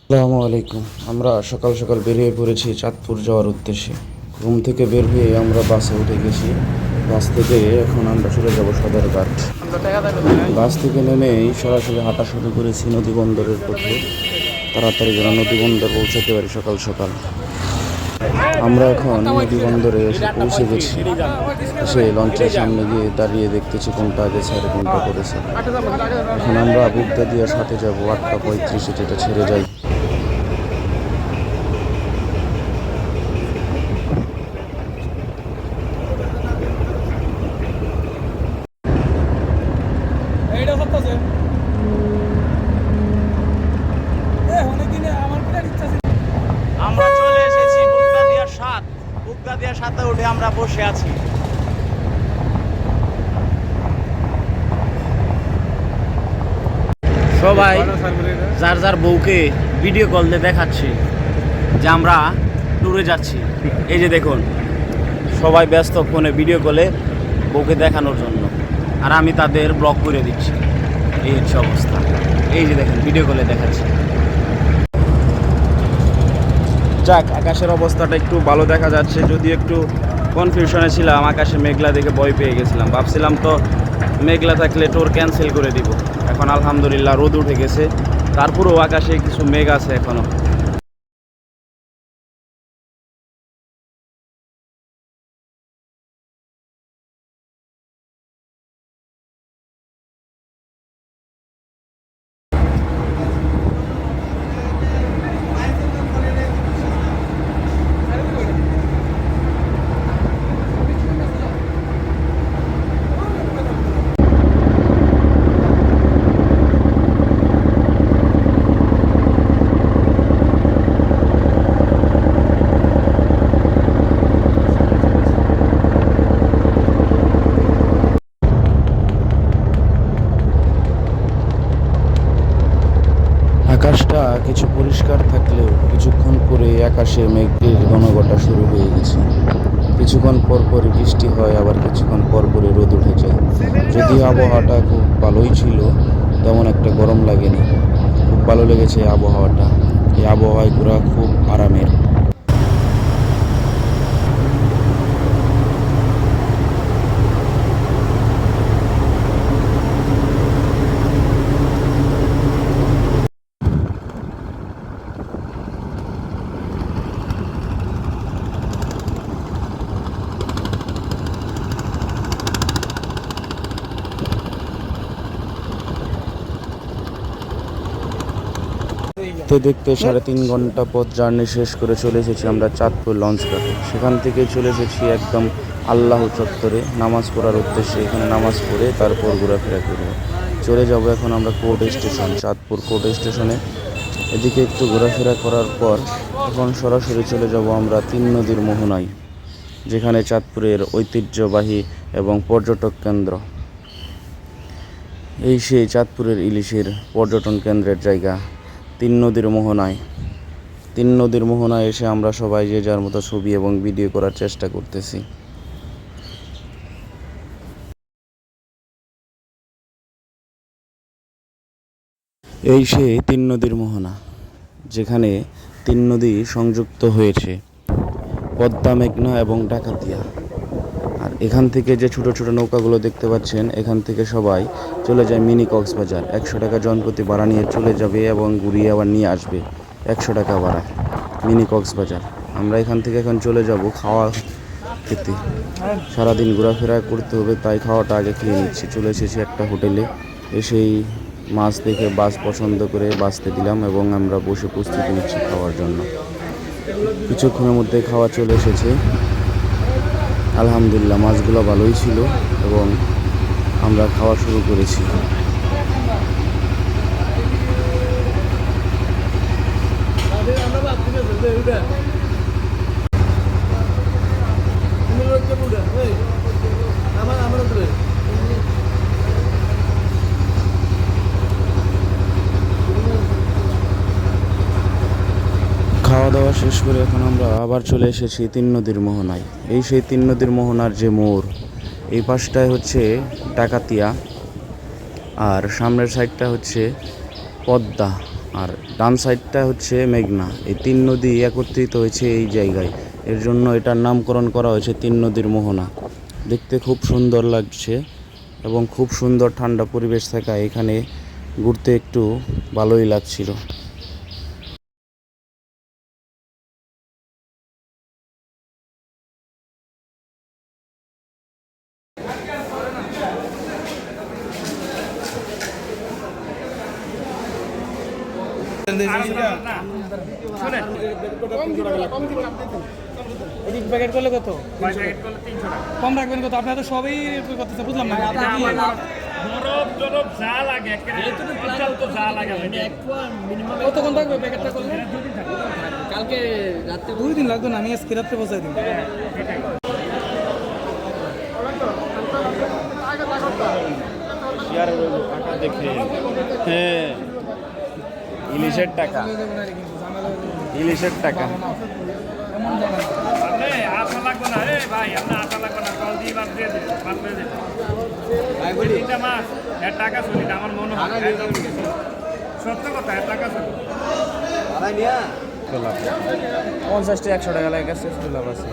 আসসালামু আলাইকুম। আমরা সকাল সকাল বেরিয়ে পড়েছি চাঁদপুর যাওয়ার উদ্দেশ্যে। ঘুম থেকে বের হয়ে আমরা বাসে উঠে গেছি। বাস থেকে এখন আমরা চলে যাব সদরঘাট। বাস থেকে নেমেই সরাসরি হাঁটা শুরু করেছি নদী বন্দরের পথে, তাড়াতাড়ি যেন নদী বন্দর পৌঁছাতে পারি সকাল সকাল। আমরা এখন নদী বন্দরে এসে পৌঁছে গেছি। এসে লঞ্চের সামনে গিয়ে দাঁড়িয়ে দেখতেছি কোনটা আগে ছেড়ে কোনটা করেছে। এখন আমরা বুকদা দিয়ে সাথে যাবো 8:35-এ, যেটা ছেড়ে যাই। আমরা চলে এসেছি বুকদাদিয়ার সাত। বুকদাদিয়ার সাথে উঠে আমরা বসে আছি। সবাই যার যার বউকে ভিডিও কল দিয়ে দেখাচ্ছি যে আমরা ট্যুরে যাচ্ছি। এই যে দেখুন, সবাই ব্যস্ত ফোনে ভিডিও কলে বউকে দেখানোর জন্য, আর আমি তাদের ব্লক করে দিচ্ছি। এই হচ্ছে অবস্থা। এই যে দেখেন, ভিডিও কলে দেখাচ্ছি। যাক, আকাশের অবস্থাটা একটু ভালো দেখা যাচ্ছে, যদি একটু কনফিউশনে ছিলাম। আকাশে মেঘলা দেখে ভয় পেয়ে গেছিলাম, ভাবছিলাম তো মেঘলা থাকলে ট্যুর ক্যান্সেল করে দিব। এখন আলহামদুলিল্লাহ রোদ উঠে গেছে, তারপরেও আকাশে কিছু মেঘ আছে এখনো। আকাশটা কিছু পরিষ্কার থাকলেও কিছুক্ষণ পরে আকাশে মেঘের ঘনঘটা শুরু হয়ে গেছে। কিছুক্ষণ পর পরই বৃষ্টি হয়, আবার কিছুক্ষণ পর পরই রোদ উঠে যায়। যদিও আবহাওয়াটা খুব ভালোই ছিল, তেমন একটা গরম লাগেনি। খুব ভালো লেগেছে এই আবহাওয়াটা। এই আবহাওয়ায় ঘোরা খুব আরামের। দেখতে দেখতে 3.5 ঘন্টা পথ জার্নি শেষ করে চলে এসেছি আমরা চাঁদপুর লঞ্চ ঘাটে। সেখান থেকে চলে এসেছি একদম আল্লাহ চত্বরে নামাজ পড়ার উদ্দেশ্যে। এখানে নামাজ পড়ে তারপর ঘোরাফেরা করব। চলে যাব এখন আমরা কোর্ট স্টেশন, চাঁদপুর কোর্ট স্টেশনে। এদিকে একটু ঘোরাফেরা করার পর এখন সরাসরি চলে যাব আমরা 3 নদীর মোহনায়, যেখানে চাঁদপুরের ঐতিহ্যবাহী এবং পর্যটক কেন্দ্র। এই সেই চাঁদপুরের ইলিশের পর্যটন কেন্দ্রের জায়গা 3 নদীর মোহনায়। 3 নদীর মোহনায় এসে আমরা সবাই যে যার মতো ছবি এবং ভিডিও করার চেষ্টা করতেছি। এই সেই 3 নদীর মোহনা, যেখানে 3 নদী সংযুক্ত হয়েছে, পদ্মা, মেঘনা এবং ডাকাতিয়া। আর এখান থেকে যে ছোট ছোট নৌকাগুলো দেখতে পাচ্ছেন, এখান থেকে সবাই চলে যায় মিনি কক্সবাজার। 100 টাকা জনপ্রতি ভাড়া নিয়ে চলে যাবে এবং ঘুরিয়ে আবার নিয়ে আসবে 100 টাকা ভাড়া, মিনি কক্সবাজার। আমরা এখান থেকে এখন চলে যাব খাওয়া খেতে। সারাদিন ঘোরাফেরা করতে হবে, তাই খাওয়াটা আগে খেয়ে নিচ্ছি। চলে এসেছি একটা হোটেলে, এসেই মাছ দেখে বাস পছন্দ করে বাসতে দিলাম এবং আমরা বসে প্রস্তুতি নিচ্ছি খাওয়ার জন্য। কিছুক্ষণের মধ্যে খাওয়া চলে এসেছে। আলহামদুলিল্লাহ মাছগুলো ভালোই ছিল এবং আমরা খাওয়া শুরু করেছি। খাওয়া দাওয়া শেষ করে এখন আমরা আবার চলে এসেছি 3 নদীর মোহনায়। এই সেই 3 নদীর মোহনার যে মোড়, এই পাশটায় হচ্ছে ডাকাতিয়া আর সামনের সাইডটা হচ্ছে পদ্মা। আর ডান সাইডটা হচ্ছে মেঘনা। এই তিন নদী একত্রিত হয়েছে এই জায়গায়, এর জন্য এটার নামকরণ করা হয়েছে তিন নদীর মোহনা। দেখতে খুব সুন্দর লাগছে এবং খুব সুন্দর ঠান্ডা পরিবেশ থাকায় এখানে ঘুরতে একটু ভালোই লাগছিল। এদিক প্যাকেট করলে কত? কম রাখবেন কত? আপনারা তো সবই করতেছে, বুঝলাম না। কতক্ষণ থাকবে প্যাকেটটা করলে? কালকে রাত্রে 2 দিন লাগতো না, আমি আজকে রাত্রে পৌঁছাই দিন। দেখে হ্যাঁ, ইলিশের টাকা, ইলিশের টাকা। আশা লাগবে না রে ভাই, আপনার আশা লাগবে না, জল দিয়ে বাদ দিয়ে দেবে, বাদ করে দেবে। তিনটা মাস এর টাকা চলি না, আমার মনে হয় সত্য কথা, এর টাকা চলি 50-100 টাকা লাগে গেছে, লাভ আছে।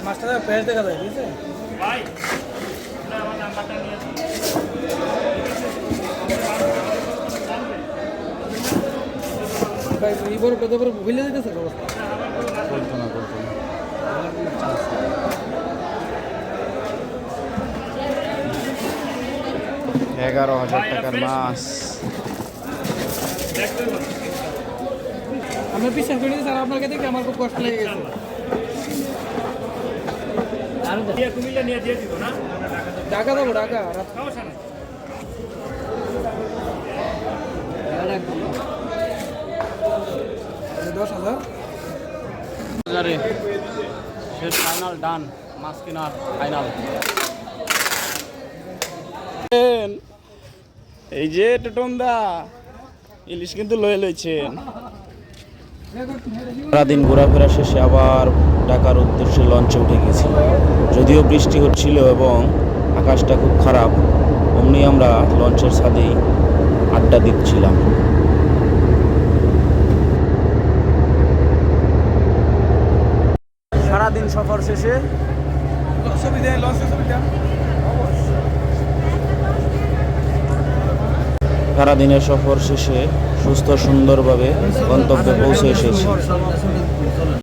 মাছটা ফ্রেশ দেখা যায়, ঠিক আছে ভাই। না, আমার নাম্বারটা নিয়ে ভাই। এই বড় কত বড় ভুলে যেতেছে অবস্থা। বলতো না। 11,000 টাকার মাছ। আমরা বিশ্বাস করি স্যার, আপনাকে দেখে আমার খুব কষ্ট লেগে গেছে। কুমিল্লা নিয়ে দিয়ে দিব না, টাকা দেবো, টাকা সমস্যা নেই। 10,000। ফাইনাল ডান, মাছ কেনার ফাইনাল। এই যে টোটনদা ইলিশ কিন্তু লয়ে লইছেন। সারাদিন ঘোরাফেরা শেষে আবার ঢাকার উদ্দেশ্যে লঞ্চে উঠে গেছি। যদিও বৃষ্টি হচ্ছিল এবং আকাশটা খুব খারাপ, অমনি আমরা লঞ্চের ছাদেই আড্ডা দিচ্ছিলাম। সারাদিন সফর শেষে সারাদিনের সফর শেষে সুস্থ সুন্দরভাবে গন্তব্যে পৌঁছে এসেছি।